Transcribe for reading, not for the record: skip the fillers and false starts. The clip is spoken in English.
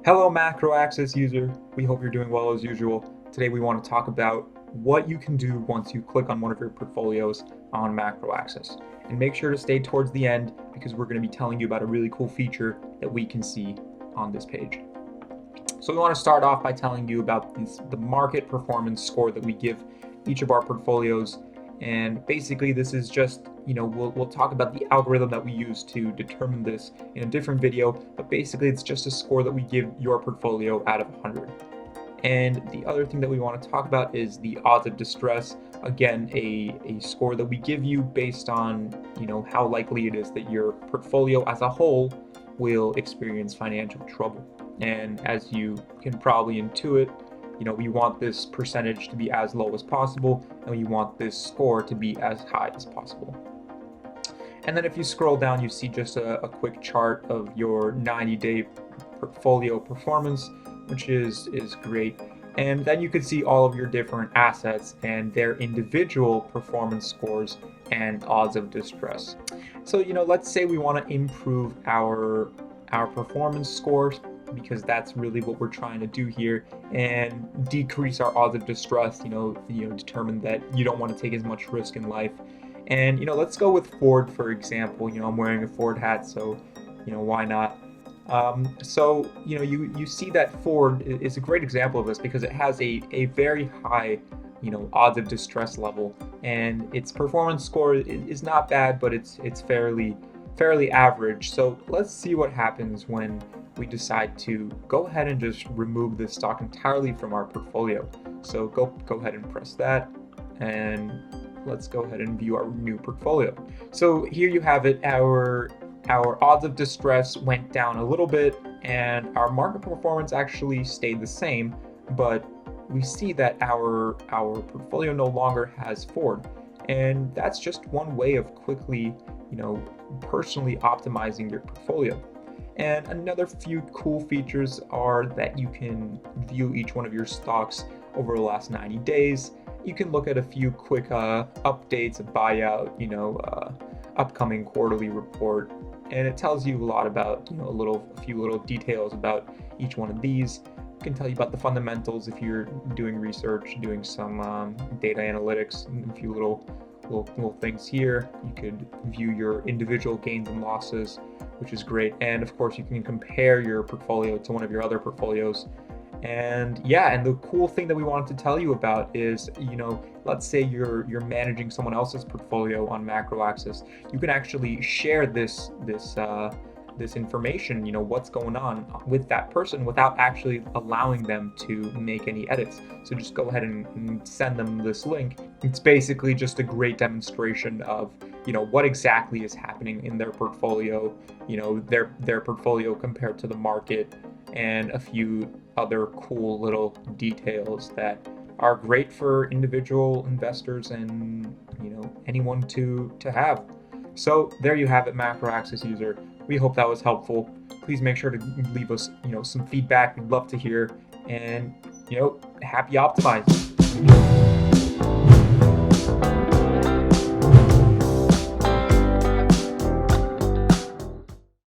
Hello Macroaxis user, we hope you're doing well as usual. Today we want to talk about what you can do once you click on one of your portfolios on Macroaxis. And make sure to stay towards the end because we're going to be telling you about a really cool feature that we can see on this page. So we want to start off by telling you about the market performance score that we give each of our portfolios. And basically this is just, we'll talk about the algorithm that we use to determine this in a different video, but basically it's just a score that we give your portfolio out of 100. And the other thing that we want to talk about is the odds of distress. Again, a score that we give you based on, how likely it is that your portfolio as a whole will experience financial trouble. And as you can probably intuit, we want this percentage to be as low as possible, and we want this score to be as high as possible. And then if you scroll down, you see just a quick chart of your 90-day portfolio performance, which is great. And then you can see all of your different assets and their individual performance scores and odds of distress. So, let's say we want to improve our performance scores, because that's really what we're trying to do here, and decrease our odds of distress, determine that you don't want to take as much risk in life. And let's go with Ford, for example. I'm wearing a Ford hat, so why not? So you see that Ford is a great example of this because it has a very high odds of distress level, and its performance score is not bad, but it's fairly average. So let's see what happens when we decide to go ahead and just remove this stock entirely from our portfolio. So go ahead and press that, and let's go ahead and view our new portfolio. So here you have it. Our odds of distress went down a little bit, and our market performance actually stayed the same, but we see that our portfolio no longer has Ford. And that's just one way of quickly, personally optimizing your portfolio. And another few cool features are that you can view each one of your stocks over the last 90 days. You can look at a few quick updates, a buyout, upcoming quarterly report, and it tells you a lot about, a few little details about each one of these. It can tell you about the fundamentals if you're doing research, doing some data analytics, and a few little things here. You could view your individual gains and losses, which is great. And of course, you can compare your portfolio to one of your other portfolios. And the cool thing that we wanted to tell you about is, let's say you're managing someone else's portfolio on Macroaxis. You can actually share this information, what's going on with that person, without actually allowing them to make any edits. So just go ahead and send them this link. It's basically just a great demonstration of, what exactly is happening in their portfolio, their portfolio compared to the market, and a few other cool little details that are great for individual investors and, anyone to have. So there you have it, Macroaxis user. We hope that was helpful. Please make sure to leave us, some feedback. We'd love to hear. And, happy optimizing.